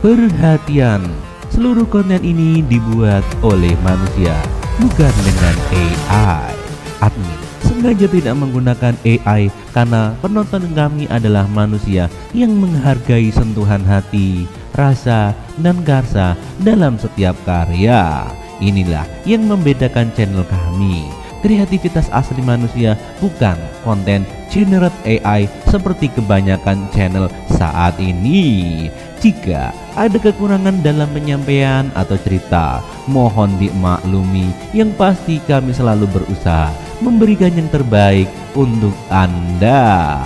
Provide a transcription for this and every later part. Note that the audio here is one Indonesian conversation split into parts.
Perhatian, seluruh konten ini dibuat oleh manusia, bukan dengan AI. Admin sengaja tidak menggunakan AI karena penonton kami adalah manusia yang menghargai sentuhan hati, rasa, dan karsa dalam setiap karya. Inilah yang membedakan channel kami. Kreativitas asli manusia, bukan konten generate AI seperti kebanyakan channel saat ini. Jika ada kekurangan dalam penyampaian atau cerita, mohon dimaklumi. Yang pasti kami selalu berusaha memberikan yang terbaik untuk Anda.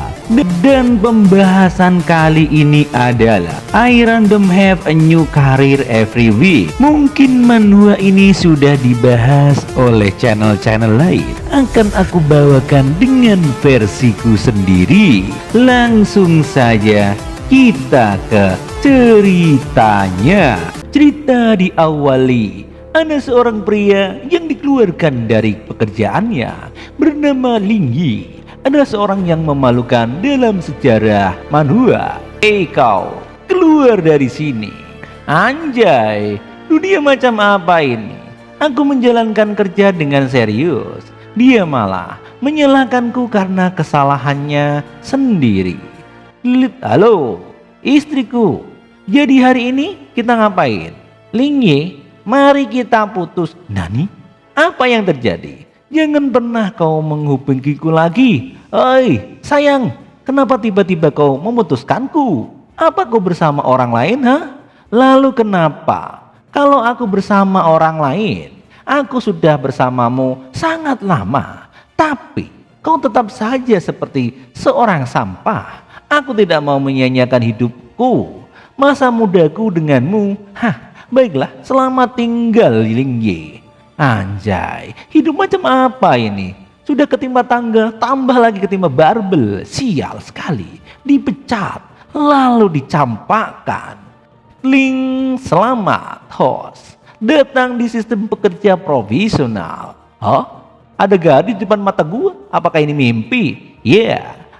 Dan pembahasan kali ini adalah I random have a new career every week. Mungkin manhwa ini sudah dibahas oleh channel-channel lain, akan aku bawakan dengan versiku sendiri. Langsung saja kita ke ceritanya. Cerita diawali, ada seorang pria yang dikeluarkan dari pekerjaannya bernama Ling Yi. Ada seorang yang memalukan dalam sejarah manhwa. Kau keluar dari sini. Anjay, dunia macam apa ini? Aku menjalankan kerja dengan serius, dia malah menyalahkanku karena kesalahannya sendiri. Halo, istriku. Jadi hari ini kita ngapain? Ling Yi, mari kita putus. Nani? Apa yang terjadi? Jangan pernah kau menghubungiku lagi. Oi, sayang, kenapa tiba-tiba kau memutuskanku? Apa kau bersama orang lain, ha? Lalu kenapa? Kalau aku bersama orang lain, aku sudah bersamamu sangat lama. Tapi kau tetap saja seperti seorang sampah. Aku tidak mau menyia-nyiakan hidupku, masa mudaku denganmu. Baiklah, selamat tinggal Ling Yi. Anjay, hidup macam apa ini? Sudah ketimpa tangga, tambah lagi ketimpa barbel. Sial sekali, dipecat, lalu dicampakkan. Ling, selamat host, datang di sistem pekerja profesional. Ada gadis di depan mata gua, apakah ini mimpi?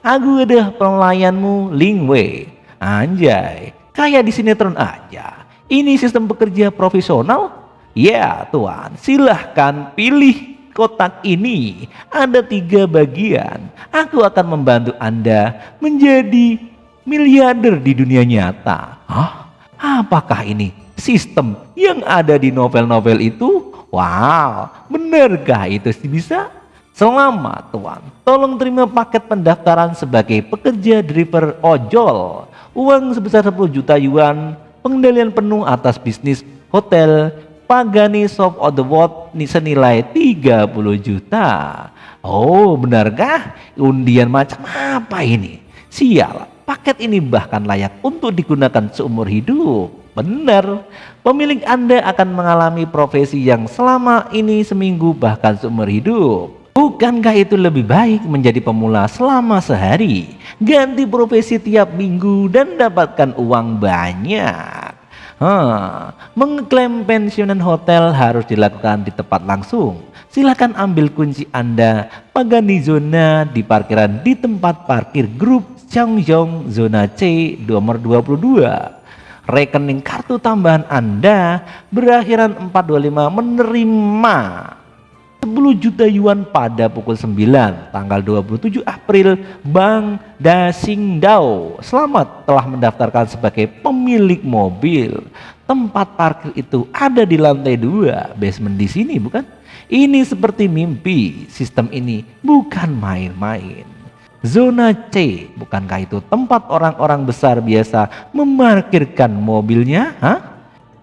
Aku adalah pelayanmu Ling Wei. Anjay, kayak di sinetron aja. Ini sistem pekerja profesional? Ya tuan, silahkan pilih kotak ini. Ada 3 bagian. Aku akan membantu Anda menjadi miliarder di dunia nyata. Apakah ini sistem yang ada di novel-novel itu? Wow, benarkah itu bisa? Selamat tuan, tolong terima paket pendaftaran sebagai pekerja driver ojol. Uang sebesar 10 juta yuan, pengendalian penuh atas bisnis hotel Pagani Shop of the World senilai 30 juta. Oh, benarkah? Undian macam apa ini? Sial, paket ini bahkan layak untuk digunakan seumur hidup. Benar, pemilik Anda akan mengalami profesi yang selama ini seminggu bahkan seumur hidup. Bukankah itu lebih baik menjadi pemula selama sehari, ganti profesi tiap minggu dan dapatkan uang banyak? Mengklaim pensiunan hotel harus dilakukan di tempat langsung. Silakan ambil kunci Anda Pagani zona di parkiran di tempat parkir grup Changyong zona C nomor 22. Rekening kartu tambahan Anda berakhiran 425 menerima 10 juta yuan pada pukul 9 tanggal 27 April Bank Dasingdao. Selamat telah mendaftarkan sebagai pemilik mobil. Tempat parkir itu ada di lantai 2 basement di sini, bukan? Ini seperti mimpi. Sistem ini bukan main-main. Zona C, bukankah itu tempat orang-orang besar biasa memarkirkan mobilnya?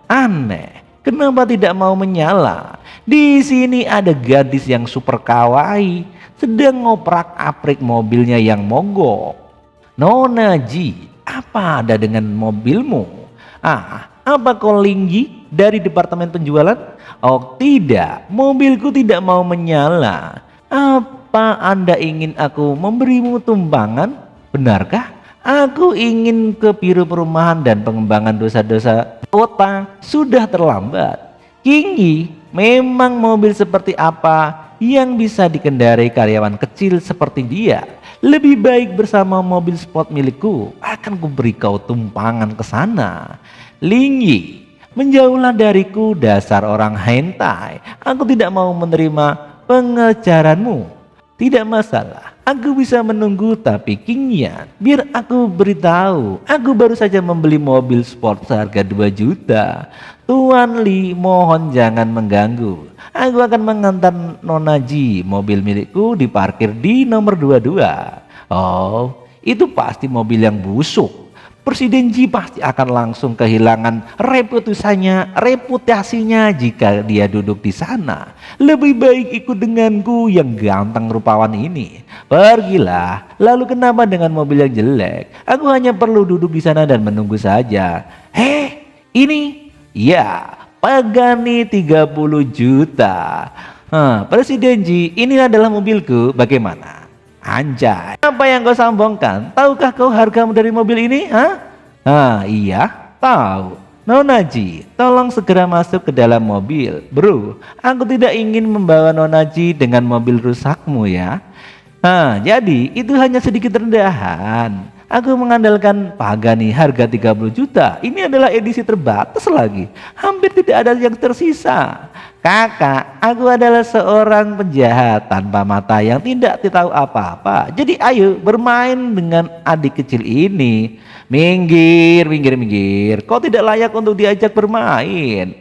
Aneh, kenapa tidak mau menyala? Di sini ada gadis yang super kawaii sedang ngoprak-aprik mobilnya yang mogok. Nona Ji, apa ada dengan mobilmu? Apa kau Ling Yi dari departemen penjualan? Oh tidak, mobilku tidak mau menyala. Apa Anda ingin aku memberimu tumpangan? Benarkah? Aku ingin ke biro perumahan dan pengembangan dosa-dosa kota. Sudah terlambat. King Yi, memang mobil seperti apa yang bisa dikendarai karyawan kecil seperti dia? Lebih baik bersama mobil sport milikku. Akan kuberi kau tumpangan ke sana. Lingyi, menjauhlah dariku dasar orang hentai. Aku tidak mau menerima pengejaranmu. Tidak masalah, aku bisa menunggu, tapi Qingyan, biar aku beritahu. Aku baru saja membeli mobil sport seharga 2 juta. Tuan Li, mohon jangan mengganggu. Aku akan mengantar Nona Ji. Mobil milikku diparkir di nomor 22. Oh, itu pasti mobil yang busuk. Presiden Ji pasti akan langsung kehilangan reputasinya jika dia duduk di sana. Lebih baik ikut denganku yang ganteng rupawan ini. Pergilah, lalu kenapa dengan mobil yang jelek? Aku hanya perlu duduk di sana dan menunggu saja. Ini? Ya, Pagani 30 juta. Presiden Ji, ini adalah mobilku, bagaimana? Anjay, apa yang kau sambungkan? Tahukah kau harga dari mobil ini? Iya, tahu. Nona Ji, tolong segera masuk ke dalam mobil. Bro, aku tidak ingin membawa Nona Ji dengan mobil rusakmu ya. Jadi itu hanya sedikit rendahan. Aku mengandalkan Pagani harga 30 juta. Ini adalah edisi terbatas lagi. Hampir tidak ada yang tersisa. Kakak, aku adalah seorang penjahat tanpa mata yang tidak tahu apa-apa. Jadi ayo bermain dengan adik kecil ini. Minggir, minggir, minggir. Kau tidak layak untuk diajak bermain.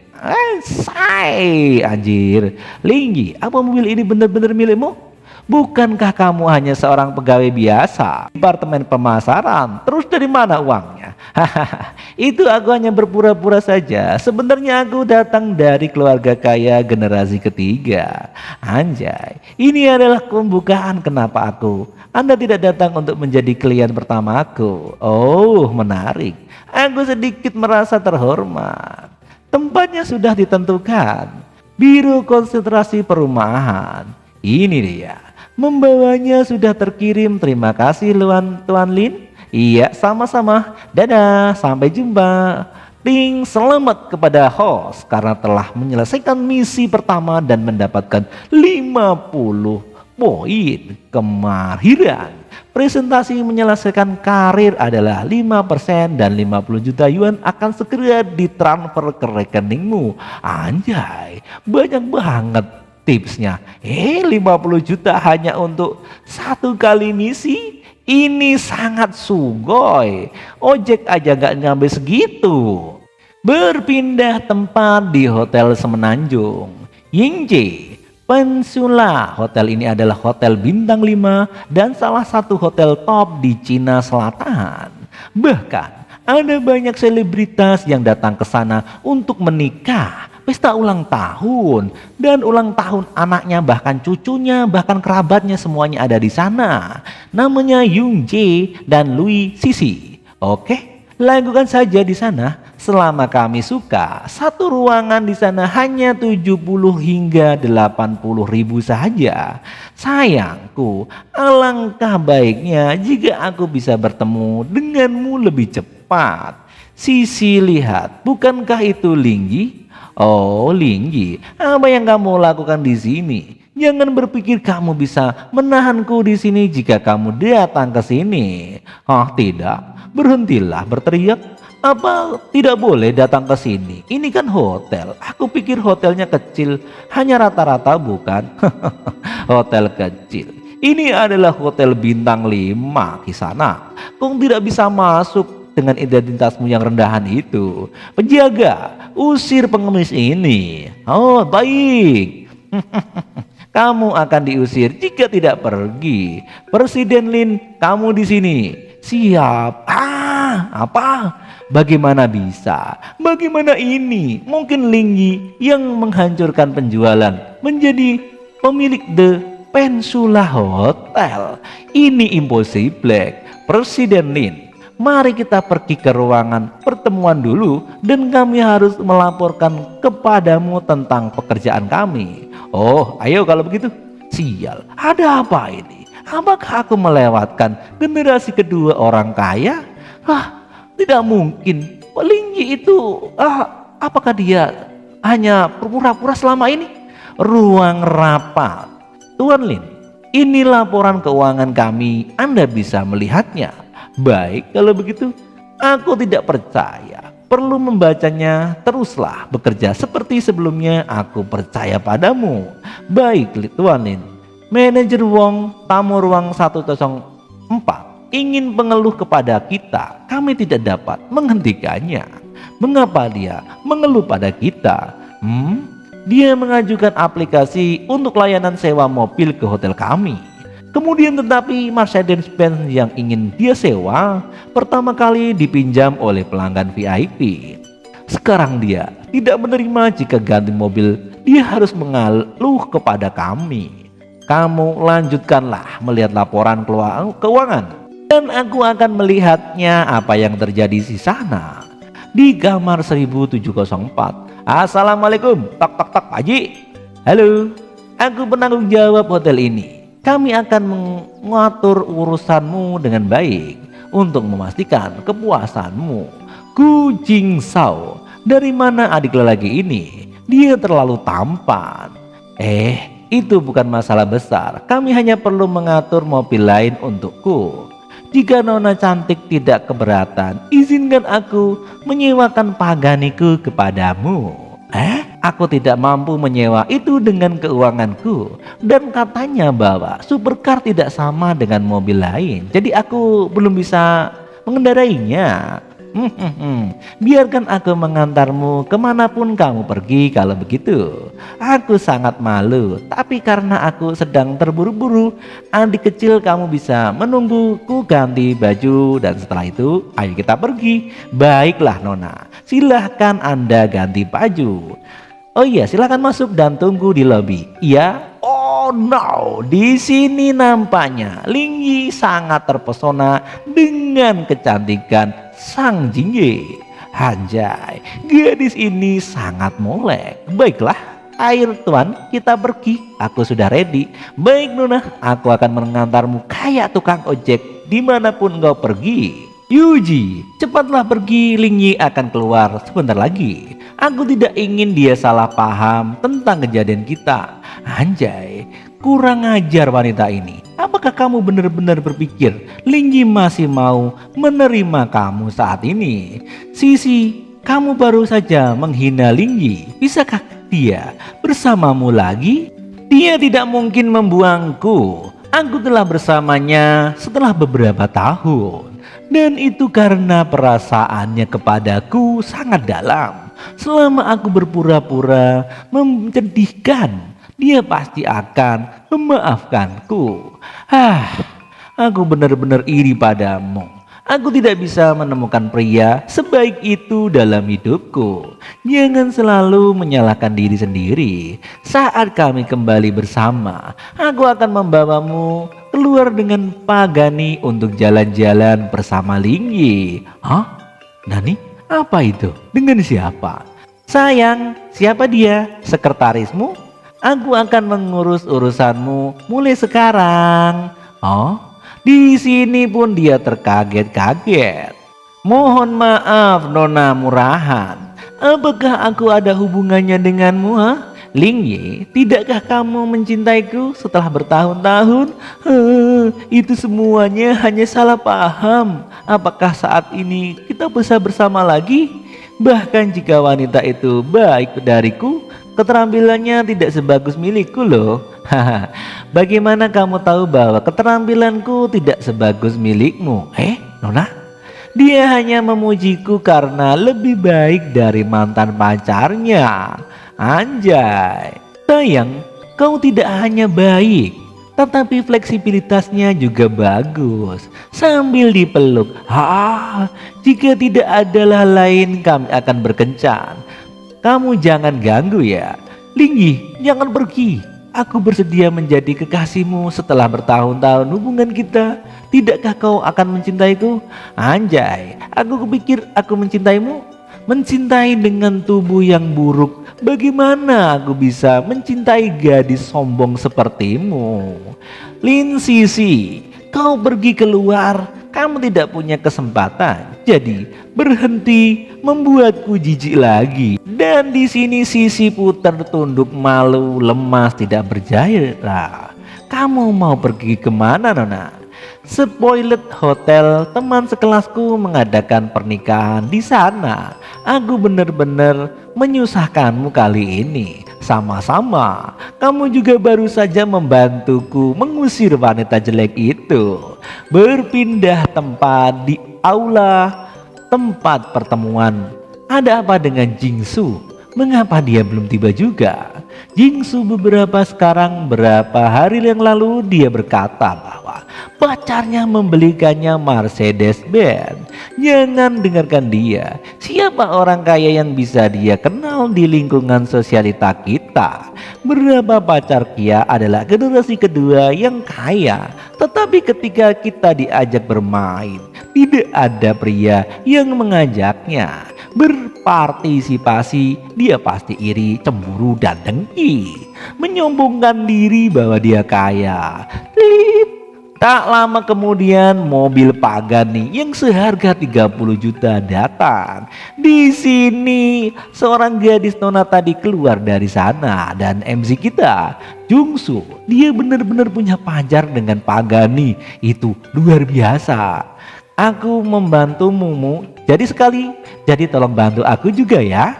Say, anjir. Lingyi, apa mobil ini benar-benar milikmu? Bukankah kamu hanya seorang pegawai biasa departemen pemasaran? Terus dari mana uangnya? Itu aku hanya berpura-pura saja. Sebenarnya aku datang dari keluarga kaya generasi ketiga. Anjay, ini adalah pembukaan kenapa Anda tidak datang untuk menjadi klien pertamaku. Oh, menarik. Aku sedikit merasa terhormat. Tempatnya sudah ditentukan. Biro konsentrasi perumahan. Ini dia. Membawanya sudah terkirim. Terima kasih Tuan Lin. Iya, sama-sama. Dadah, sampai jumpa. Selamat kepada host karena telah menyelesaikan misi pertama dan mendapatkan 50 poin kemahiran. Presentasi menyelesaikan karir adalah 5% dan 50 juta yuan akan segera ditransfer ke rekeningmu. Anjay, banyak banget tipsnya. 50 juta hanya untuk 1 kali misi. Ini sangat sugoi. Ojek aja gak nyampe segitu. Berpindah tempat di Hotel Semenanjung. Yingji Peninsula. Hotel ini adalah hotel bintang 5 dan salah satu hotel top di Cina Selatan. Bahkan ada banyak selebritas yang datang ke sana untuk menikah, pesta ulang tahun, dan ulang tahun anaknya, bahkan cucunya, bahkan kerabatnya, semuanya ada di sana. Namanya Yung Jae dan Louis Sisi. Oke, lakukan saja di sana selama kami suka. Satu ruangan di sana hanya 70 hingga 80 ribu saja. Sayangku, alangkah baiknya jika aku bisa bertemu denganmu lebih cepat. Sisi, lihat, bukankah itu Lingyi? Oh, Lingyi, apa yang kamu lakukan di sini? Jangan berpikir kamu bisa menahanku di sini jika kamu datang ke sini. Tidak, berhentilah berteriak. Apa tidak boleh datang ke sini? Ini kan hotel. Aku pikir hotelnya kecil, hanya rata-rata bukan? Hotel kecil. Ini adalah hotel bintang 5 di sana. Kau tidak bisa masuk dengan identitasmu yang rendahan itu. Penjaga, usir pengemis ini. Oh, baik. Kamu akan diusir jika tidak pergi. Presiden Lin, kamu di sini. Siap. Apa? Bagaimana bisa? Bagaimana ini? Mungkin Lingyi yang menghancurkan penjualan menjadi pemilik The Peninsula Hotel. Ini impossible. Presiden Lin, mari kita pergi ke ruangan pertemuan dulu dan kami harus melaporkan kepadamu tentang pekerjaan kami. Oh, ayo kalau begitu. Sial, ada apa ini? Apakah aku melewatkan generasi kedua orang kaya? Tidak mungkin. Lingyi itu, apakah dia hanya pura-pura selama ini? Ruang rapat. Tuan Lin, ini laporan keuangan kami. Anda bisa melihatnya. Baik, kalau begitu, aku tidak percaya. perlu membacanya, teruslah bekerja seperti sebelumnya. Aku percaya padamu. Baik, Tuan Lin. Manajer Wong, tamu ruang 104 ingin mengeluh kepada kita. Kami tidak dapat menghentikannya. Mengapa dia mengeluh pada kita? Dia mengajukan aplikasi untuk layanan sewa mobil ke hotel kami. Kemudian tetapi Mercedes-Benz yang ingin dia sewa pertama kali dipinjam oleh pelanggan VIP. Sekarang dia tidak menerima jika ganti mobil, dia harus mengeluh kepada kami. Kamu lanjutkanlah melihat laporan keuangan dan aku akan melihatnya apa yang terjadi di sana. Di kamar 1704. Assalamualaikum. Tok tok tok, Pak Haji. Halo, aku penanggung jawab hotel ini. Kami akan mengatur urusanmu dengan baik untuk memastikan kepuasanmu. Gu Jingsao, dari mana adik lelaki ini? Dia terlalu tampan. Itu bukan masalah besar. Kami hanya perlu mengatur mobil lain untukku. Jika Nona cantik tidak keberatan, izinkan aku menyewakan paganiku kepadamu. Aku tidak mampu menyewa itu dengan keuanganku. Dan katanya bahwa supercar tidak sama dengan mobil lain, jadi aku belum bisa mengendarainya. Biarkan aku mengantarmu kemanapun kamu pergi kalau begitu. Aku sangat malu, tapi karena aku sedang terburu-buru, adik kecil kamu bisa menungguku ganti baju dan setelah itu ayo kita pergi. Baiklah Nona, silahkan Anda ganti baju. Oh iya, silahkan masuk dan tunggu di lobi. Iya. Oh no, di sini nampaknya Lingyi sangat terpesona dengan kecantikan Sang Jingye. Anjay, gadis ini sangat molek. Baiklah, air Tuan, kita pergi. Aku sudah ready. Baik Nona, aku akan mengantarmu kayak tukang ojek dimanapun kau pergi. Yuji, cepatlah pergi. Lingyi akan keluar sebentar lagi. Aku tidak ingin dia salah paham tentang kejadian kita. Anjay, kurang ajar wanita ini. Apakah kamu benar-benar berpikir Lingyi masih mau menerima kamu saat ini? Sisi, kamu baru saja menghina Lingyi. Bisakah dia bersamamu lagi? Dia tidak mungkin membuangku. Aku telah bersamanya setelah beberapa tahun. Dan itu karena perasaannya kepadaku sangat dalam. Selama aku berpura-pura menyedihkan, dia pasti akan memaafkanku. Aku benar-benar iri padamu. Aku tidak bisa menemukan pria sebaik itu dalam hidupku. Jangan selalu menyalahkan diri sendiri. Saat kami kembali bersama, aku akan membawamu keluar dengan Pagani untuk jalan-jalan bersama Lingyi. Nani? Apa itu? Dengan siapa? Sayang, siapa dia? Sekretarismu? Aku akan mengurus urusanmu mulai sekarang. Di sini pun dia terkaget-kaget. Mohon maaf Nona murahan. Apakah aku ada hubungannya denganmu? Lingyi, tidakkah kamu mencintaiku setelah bertahun-tahun? Itu semuanya hanya salah paham. Apakah saat ini kita bisa bersama lagi? Bahkan jika wanita itu baik dariku, keterampilannya tidak sebagus milikku loh. Bagaimana kamu tahu bahwa keterampilanku tidak sebagus milikmu? Nona? Dia hanya memujiku karena lebih baik dari mantan pacarnya. Anjay. Sayang, kau tidak hanya baik, tetapi fleksibilitasnya juga bagus. Sambil dipeluk. Jika tidak adalah lain kami akan berkencan. Kamu jangan ganggu ya. Lingyi, jangan pergi. Aku bersedia menjadi kekasihmu setelah bertahun-tahun hubungan kita. Tidakkah kau akan mencintaiku? Anjay, aku kepikir aku mencintaimu. Mencintai dengan tubuh yang buruk. Bagaimana aku bisa mencintai gadis sombong sepertimu? Lin Sisi, kau pergi keluar. Kamu tidak punya kesempatan. Jadi berhenti membuatku jijik lagi. Dan di sini Sisi putar tunduk malu, lemas, tidak bergairah. Kamu mau pergi kemana Nona? Spoilet Hotel, teman sekelasku mengadakan pernikahan di sana. Aku benar-benar menyusahkanmu kali ini. Sama-sama, kamu juga baru saja membantuku mengusir wanita jelek itu. Berpindah tempat di aula tempat pertemuan. Ada apa dengan Jingsu? Mengapa dia belum tiba juga? Jingsu beberapa hari yang lalu dia berkata bahwa pacarnya membelikannya Mercedes-Benz. Jangan dengarkan dia. Siapa orang kaya yang bisa dia kenal di lingkungan sosialita kita? Berapa pacar Kia adalah generasi kedua yang kaya. Tetapi ketika kita diajak bermain, tidak ada pria yang mengajaknya berpartisipasi. Dia pasti iri, cemburu, dan dengki, menyombongkan diri bahwa dia kaya. Tak lama kemudian mobil Pagani yang seharga 30 juta datang. Di sini seorang gadis nona tadi keluar dari sana, dan MC kita Jungsu, dia benar-benar punya pacar dengan Pagani. Itu luar biasa. Aku membantumu, jadi tolong bantu aku juga ya.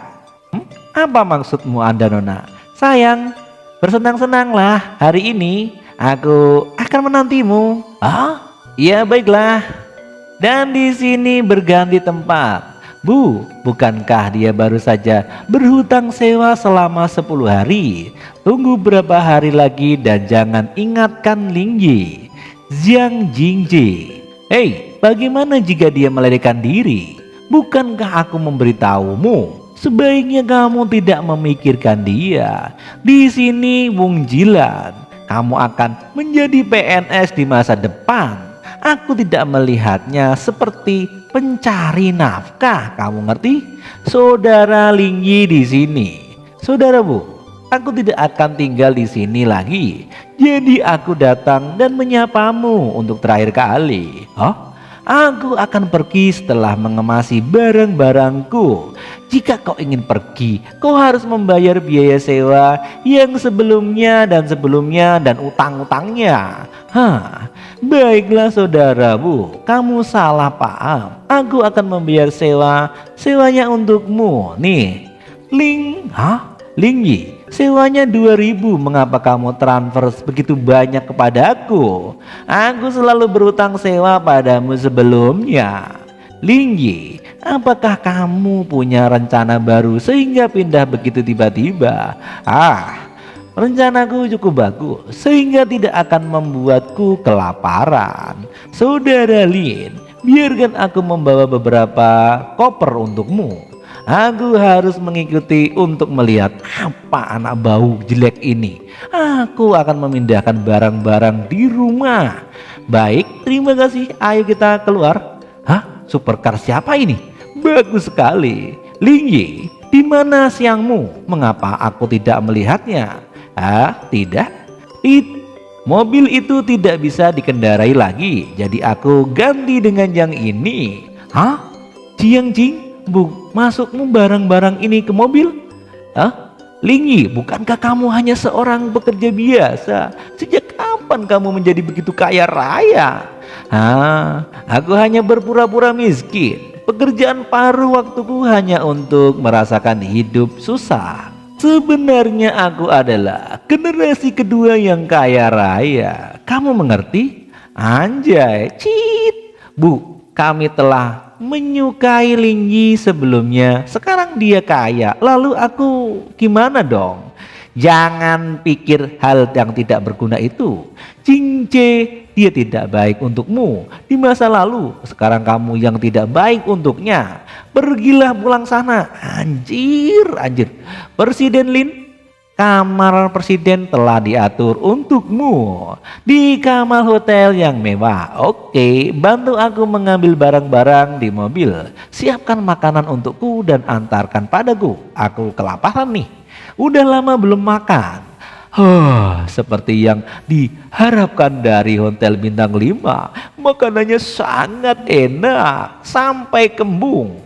Apa maksudmu Anda nona? Sayang, bersenang-senanglah hari ini. Aku akan menantimu. Ah, iya baiklah. Dan di sini berganti tempat. Bu, bukankah dia baru saja berhutang sewa selama 10 hari? Tunggu berapa hari lagi dan jangan ingatkan Lingyi. Jiang Jingji. Hei, bagaimana jika dia melarikan diri? Bukankah aku memberitahumu? Sebaiknya kamu tidak memikirkan dia. Di sini Wong Jilan, kamu akan menjadi PNS di masa depan. Aku tidak melihatnya seperti pencari nafkah, kamu ngerti? Saudara Lingyi di sini. Saudara Bu, aku tidak akan tinggal di sini lagi. Jadi aku datang dan menyapamu untuk terakhir kali. Aku akan pergi setelah mengemasi barang-barangku. Jika kau ingin pergi, kau harus membayar biaya sewa yang sebelumnya dan utang-utangnya. Baiklah saudara Bu, kamu salah paham. Aku akan membayar sewanya untukmu. Nih, Lingyi, sewanya 2.000. Mengapa kamu transfer begitu banyak kepadaku? Aku selalu berutang sewa padamu sebelumnya. Lingyi, apakah kamu punya rencana baru sehingga pindah begitu tiba-tiba? Rencanaku cukup bagus sehingga tidak akan membuatku kelaparan. Saudara Lin, biarkan aku membawa beberapa koper untukmu. Aku harus mengikuti untuk melihat apa anak bau jelek ini. Aku akan memindahkan barang-barang di rumah. Baik, terima kasih. Ayo kita keluar. Supercar siapa ini? Bagus sekali. Lingyi, di mana siangmu? Mengapa aku tidak melihatnya? Tidak. Mobil itu tidak bisa dikendarai lagi. Jadi aku ganti dengan yang ini. Jiang Jing, Bu, masukmu barang-barang ini ke mobil? Lingyi, bukankah kamu hanya seorang pekerja biasa? Sejak kapan kamu menjadi begitu kaya raya? Aku hanya berpura-pura miskin. Pekerjaan paruh waktuku hanya untuk merasakan hidup susah. Sebenarnya aku adalah generasi kedua yang kaya raya. Kamu mengerti? Anjay, Bu, kami telah menyukai Lingyi sebelumnya. Sekarang dia kaya, lalu aku gimana dong? Jangan pikir hal yang tidak berguna itu. Jingce, dia tidak baik untukmu di masa lalu. Sekarang kamu yang tidak baik untuknya. Pergilah pulang sana. Anjir. Presiden Lin, kamar presiden telah diatur untukmu di kamar hotel yang mewah. Oke, bantu aku mengambil barang-barang di mobil. Siapkan makanan untukku dan antarkan padaku. Aku kelaparan nih. Udah lama belum makan. Seperti yang diharapkan dari hotel bintang 5. Makanannya sangat enak sampai kembung.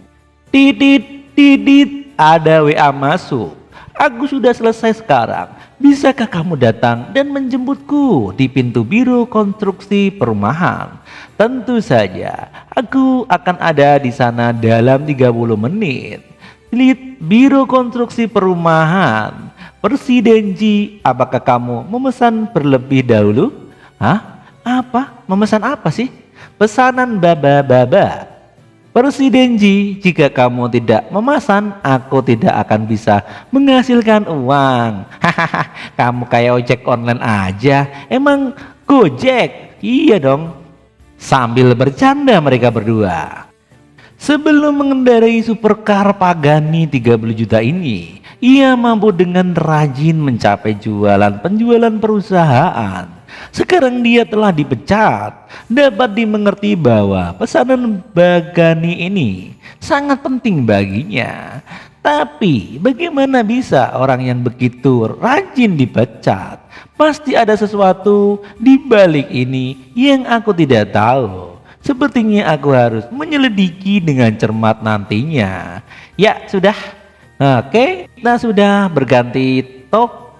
Tidit, ada WA masuk. Aku sudah selesai sekarang. Bisakah kamu datang dan menjemputku di pintu biro konstruksi perumahan? Tentu saja, aku akan ada di sana dalam 30 menit. Lead biro konstruksi perumahan. Presiden Ji, apakah kamu memesan berlebih dahulu? Hah? Apa? Memesan apa sih? Pesanan baba-baba. Presiden Ji, jika kamu tidak memesan, aku tidak akan bisa menghasilkan uang. Hahaha, kamu kayak ojek online aja. Emang Gojek? Iya dong. Sambil bercanda mereka berdua. Sebelum mengendarai supercar Pagani 30 juta ini, ia mampu dengan rajin mencapai penjualan perusahaan. Sekarang dia telah dipecat. Dapat dimengerti bahwa pesanan Pagani ini sangat penting baginya. Tapi bagaimana bisa orang yang begitu rajin dipecat? Pasti ada sesuatu di balik ini yang aku tidak tahu. Sepertinya aku harus menyelidiki dengan cermat nantinya. Ya sudah. Oke, kita sudah berganti top.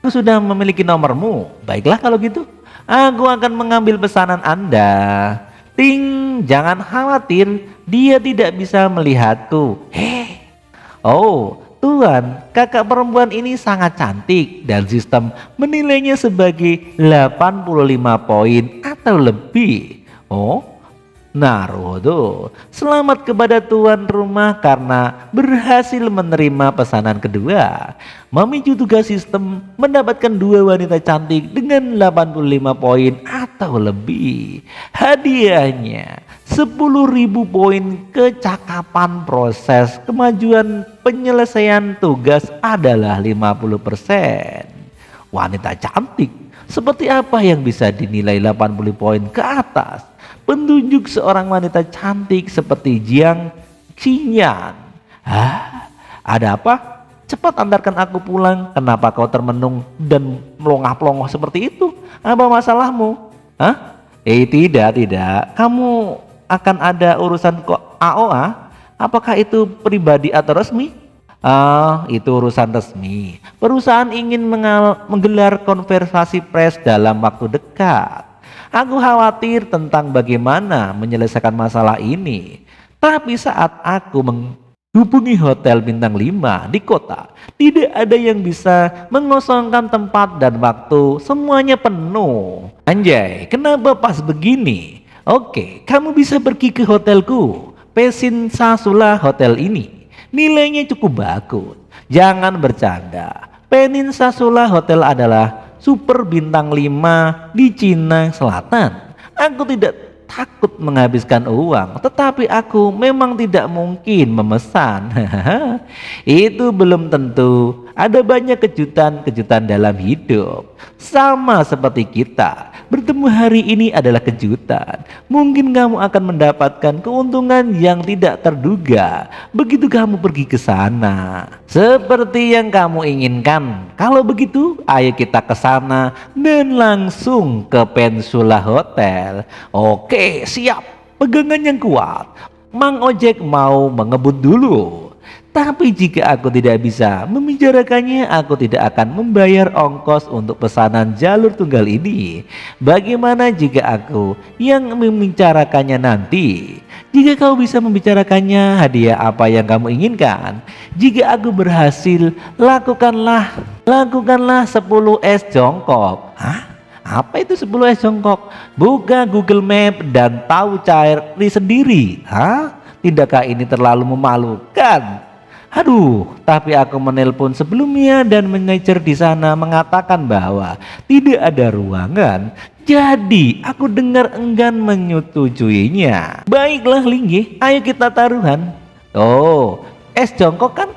Aku sudah memiliki nomormu. Baiklah kalau gitu, aku akan mengambil pesanan Anda. Ting, jangan khawatir, dia tidak bisa melihatku. Oh, Tuan, kakak perempuan ini sangat cantik dan sistem menilainya sebagai 85 poin atau lebih. Oh, Naruto, selamat kepada tuan rumah karena berhasil menerima pesanan kedua. Memicu tugas sistem mendapatkan 2 wanita cantik dengan 85 poin atau lebih. Hadiahnya 10.000 poin kecakapan proses kemajuan penyelesaian tugas adalah 50%. Wanita cantik, seperti apa yang bisa dinilai 80 poin ke atas? Penunjuk seorang wanita cantik seperti Jiang Xinyan. Ada apa? Cepat antarkan aku pulang. Kenapa kau termenung dan melongah-pelongoh seperti itu? Apa masalahmu? Tidak. Kamu akan ada urusan kok AOA? Apakah itu pribadi atau resmi? Itu urusan resmi. Perusahaan ingin menggelar konversasi pers dalam waktu dekat. Aku khawatir tentang bagaimana menyelesaikan masalah ini. Tapi saat aku menghubungi hotel bintang 5 di kota, tidak ada yang bisa mengosongkan tempat dan waktu, semuanya penuh. Anjay, kenapa pas begini? Oke, kamu bisa pergi ke hotelku, Peninsula Hotel ini. Nilainya cukup bagus. Jangan bercanda. Peninsula Hotel adalah super bintang 5 di Cina Selatan. Aku tidak takut menghabiskan uang, tetapi aku memang tidak mungkin memesan. Itu belum tentu. Ada banyak kejutan-kejutan dalam hidup. Sama seperti kita, bertemu hari ini adalah kejutan. Mungkin kamu akan mendapatkan keuntungan yang tidak terduga begitu kamu pergi ke sana. Seperti yang kamu inginkan. Kalau begitu, ayo kita ke sana dan langsung ke Peninsula Hotel. Oke, siap. Pegangan yang kuat. Mang Ojek mau mengebut dulu. Tapi jika aku tidak bisa membicarakannya, aku tidak akan membayar ongkos untuk pesanan jalur tunggal ini. Bagaimana jika aku yang membicarakannya nanti? Jika kau bisa membicarakannya, hadiah apa yang kamu inginkan? Jika aku berhasil, lakukanlah 10 es jongkok. Apa itu 10 es jongkok? Buka Google Map dan tahu cari sendiri. Tidakkah ini terlalu memalukan? Tapi aku menelpon sebelumnya dan manajer di sana mengatakan bahwa tidak ada ruangan. Jadi aku dengar enggan menyetujuinya. Baiklah Linggi, ayo kita taruhan. Es jongkok kan?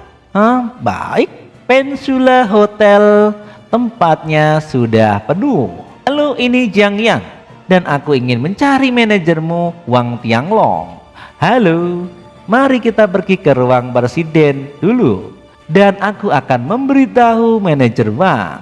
Baik. Peninsula Hotel tempatnya sudah penuh. Halo, ini Jiang Yang dan aku ingin mencari manajermu Wang Tianglong. Halo. Mari kita pergi ke ruang presiden dulu dan aku akan memberitahu manajer Wang.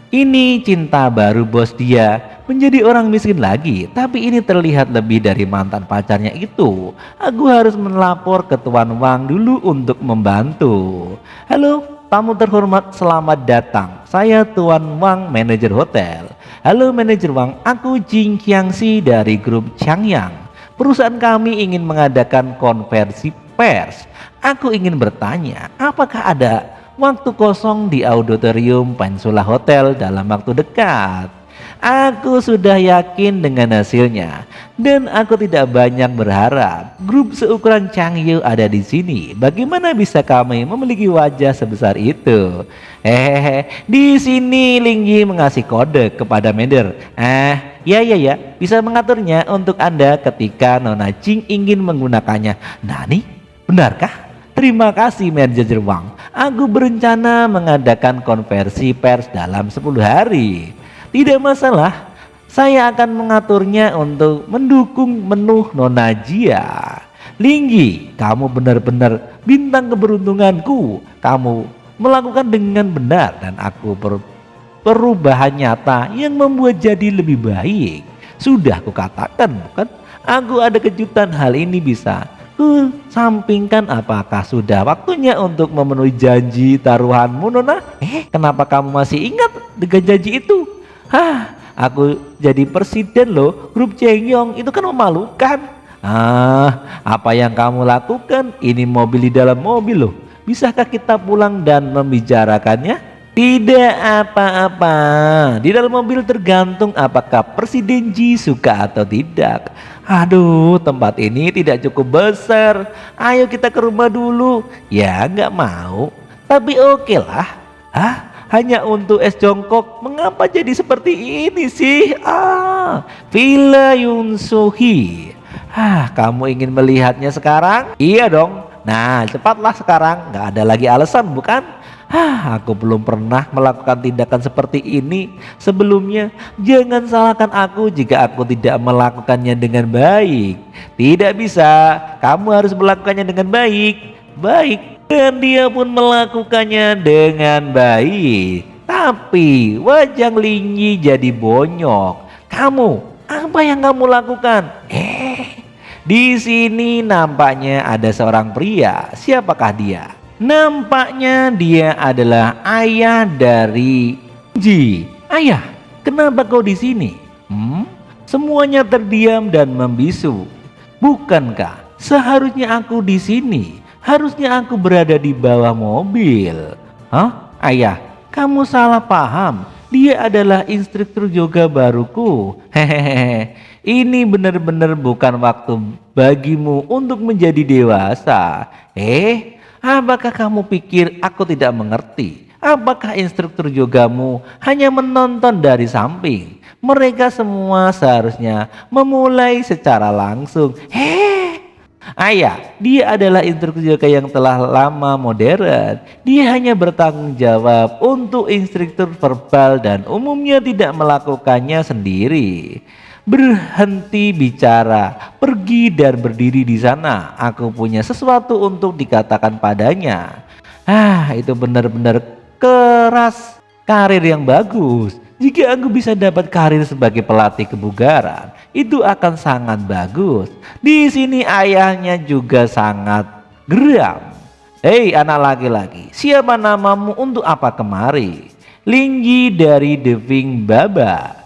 Ini cinta baru bos dia menjadi orang miskin lagi, tapi ini terlihat lebih dari mantan pacarnya itu. Aku harus melapor ke Tuan Wang dulu untuk membantu. Halo, tamu terhormat, selamat datang. Saya Tuan Wang, manajer hotel. Halo manajer Wang, aku Jing Qiangxi dari grup Changyang. Perusahaan kami ingin mengadakan konversi pers. Aku ingin bertanya, apakah ada waktu kosong di auditorium Peninsula Hotel dalam waktu dekat? Aku sudah yakin dengan hasilnya dan aku tidak banyak berharap grup seukuran Changyu ada di sini. Bagaimana bisa kami memiliki wajah sebesar itu? Di sini Lingyi mengasih kode kepada Mender. Ya, bisa mengaturnya untuk Anda ketika Nona Jing ingin menggunakannya. Nani, benarkah? Terima kasih manajer Wang. Aku berencana mengadakan konversi pers dalam 10 hari. Tidak masalah, saya akan mengaturnya untuk mendukung menu Nona Jia. Lingyi, kamu benar-benar bintang keberuntunganku. Kamu melakukan dengan benar dan aku perubahan nyata yang membuat jadi lebih baik. Sudah kukatakan bukan? Aku ada kejutan, hal ini bisa sampingkan. Apakah sudah waktunya untuk memenuhi janji taruhanmu Nona? Kenapa kamu masih ingat dengan janji itu? Aku jadi presiden loh grup Changyong, itu kan memalukan. Apa yang kamu lakukan? Ini mobil di dalam mobil loh. Bisakah kita pulang dan membicarakannya? Tidak apa-apa. Di dalam mobil tergantung apakah Presiden Ji suka atau tidak. Aduh, tempat ini tidak cukup besar. Ayo kita ke rumah dulu. Ya nggak mau, tapi oke lah. Hanya untuk es jongkok, mengapa jadi seperti ini sih? Villa Yunsuhi. Kamu ingin melihatnya sekarang? Iya dong. Nah, cepatlah sekarang, nggak ada lagi alasan bukan? Aku belum pernah melakukan tindakan seperti ini sebelumnya. Jangan salahkan aku jika aku tidak melakukannya dengan baik. Tidak bisa, kamu harus melakukannya dengan baik. Dan dia pun melakukannya dengan baik. Tapi wajah Lingyi jadi bonyok. Kamu, apa yang kamu lakukan? Di sini nampaknya ada seorang pria. Siapakah dia? Nampaknya dia adalah ayah dari Ji. Ayah, kenapa kau di sini? Semuanya terdiam dan membisu. Bukankah seharusnya aku di sini? Harusnya aku berada di bawah mobil. Ayah, kamu salah paham. Dia adalah instruktur yoga baruku. Ini benar-benar bukan waktu bagimu untuk menjadi dewasa. Apakah kamu pikir aku tidak mengerti? Apakah instruktur yogamu hanya menonton dari samping? Mereka semua seharusnya memulai secara langsung. Ayah, dia adalah instruktur yoga yang telah lama modern. Dia hanya bertanggung jawab untuk instruktur verbal dan umumnya tidak melakukannya sendiri. Berhenti bicara, pergi dan berdiri di sana. Aku punya sesuatu untuk dikatakan padanya. Itu benar-benar keras. Karir yang bagus. Jika aku bisa dapat karir sebagai pelatih kebugaran, itu akan sangat bagus. Di sini ayahnya juga sangat geram. Hei anak laki-laki, siapa namamu, untuk apa kemari? Lingyi dari Deving Baba.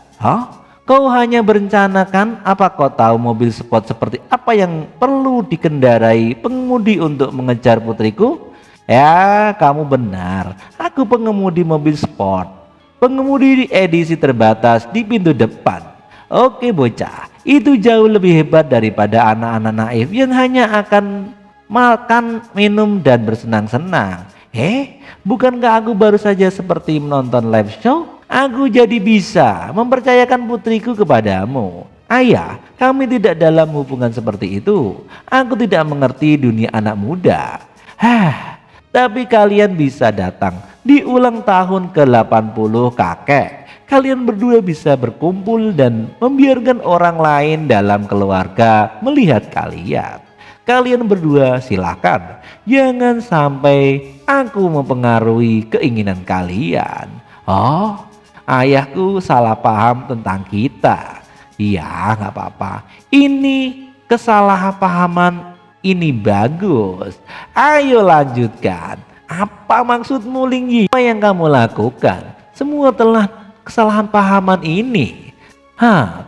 Kau hanya berencanakan? Apa kau tahu mobil sport seperti apa yang perlu dikendarai pengemudi untuk mengejar putriku? Ya, kamu benar. Aku pengemudi mobil sport. Pengemudi di edisi terbatas di pintu depan. Oke bocah, itu jauh lebih hebat daripada anak-anak naif yang hanya akan makan, minum, dan bersenang-senang. Bukankah aku baru saja seperti menonton live show? Aku jadi bisa mempercayakan putriku kepadamu. Ayah, kami tidak dalam hubungan seperti itu. Aku tidak mengerti dunia anak muda. Tapi kalian bisa datang di ulang tahun ke-80 kakek. Kalian berdua bisa berkumpul dan membiarkan orang lain dalam keluarga melihat kalian. Kalian berdua silakan. Jangan sampai aku mempengaruhi keinginan kalian. Ayahku salah paham tentang kita. Iya, nggak apa-apa. Ini kesalahpahaman. Ini bagus. Ayo lanjutkan. Apa maksudmu Lingyi? Apa yang kamu lakukan? semua telah kesalahan pahaman ini.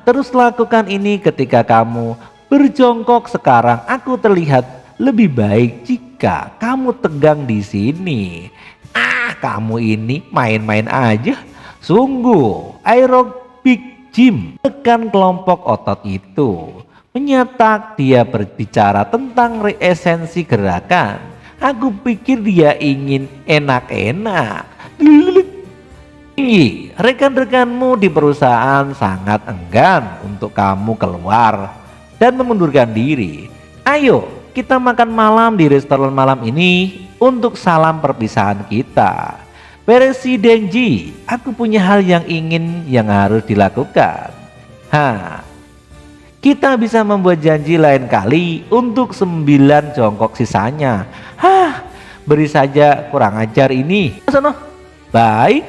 Terus lakukan ini ketika kamu berjongkok. Sekarang aku terlihat lebih baik jika kamu tegang di sini. Kamu ini main-main aja. Sungguh, aerobik gym. Tekan kelompok otot itu. Menyetak dia berbicara tentang reesensi gerakan. Aku pikir dia ingin enak-enak. Rekan-rekanmu di perusahaan sangat enggan untuk kamu keluar dan mengundurkan diri. Ayo kita makan malam di restoran malam ini untuk salam perpisahan kita. Presiden Ji, aku punya hal yang harus dilakukan. Kita bisa membuat janji lain kali untuk 9 jongkok sisanya. Beri saja, kurang ajar ini. Sono. Baik,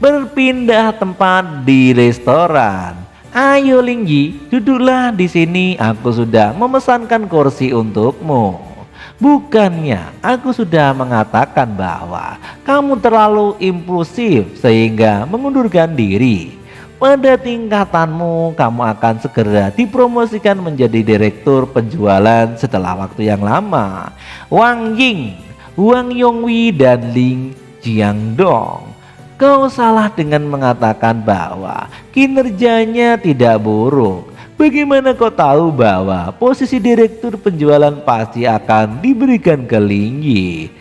berpindah tempat di restoran. Ayo Lingyi, duduklah di sini. Aku sudah memesankan kursi untukmu. Bukannya aku sudah mengatakan bahwa kamu terlalu impulsif sehingga mengundurkan diri. Pada tingkatanmu, kamu akan segera dipromosikan menjadi direktur penjualan setelah waktu yang lama. Wang Ying, Wang Yongwi, dan Ling Jiangdong. Kau salah dengan mengatakan bahwa kinerjanya tidak buruk. Bagaimana kau tahu bahwa posisi direktur penjualan pasti akan diberikan ke Lingyi?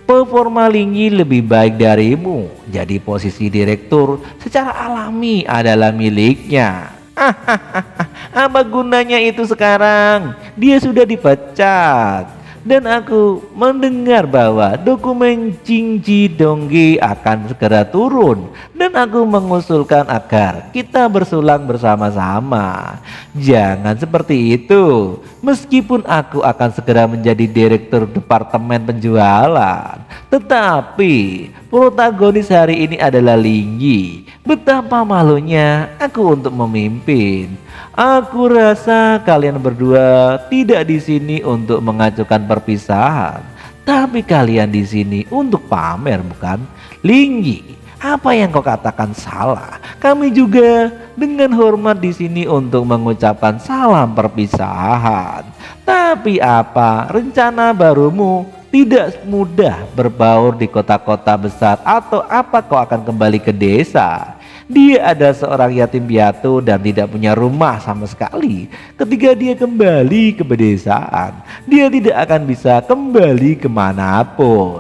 Performa Lingyi lebih baik darimu, jadi posisi direktur secara alami adalah miliknya. Apa gunanya itu sekarang? Dia sudah dipecat. Dan aku mendengar bahwa dokumen Jingji Donggi akan segera turun. Dan aku mengusulkan agar kita bersulang bersama-sama. Jangan seperti itu. Meskipun aku akan segera menjadi direktur departemen penjualan, tetapi protagonis hari ini adalah Lingyi. Betapa malunya aku untuk memimpin. Aku rasa kalian berdua tidak di sini untuk mengajukan perpisahan, tapi kalian di sini untuk pamer, bukan? Lingyi, apa yang kau katakan salah. Kami juga dengan hormat di sini untuk mengucapkan salam perpisahan. Tapi apa rencana barumu? Tidak mudah berbaur di kota-kota besar, atau apa kau akan kembali ke desa? Dia ada seorang yatim piatu dan tidak punya rumah sama sekali. Ketika dia kembali ke pedesaan, dia tidak akan bisa kembali kemanapun.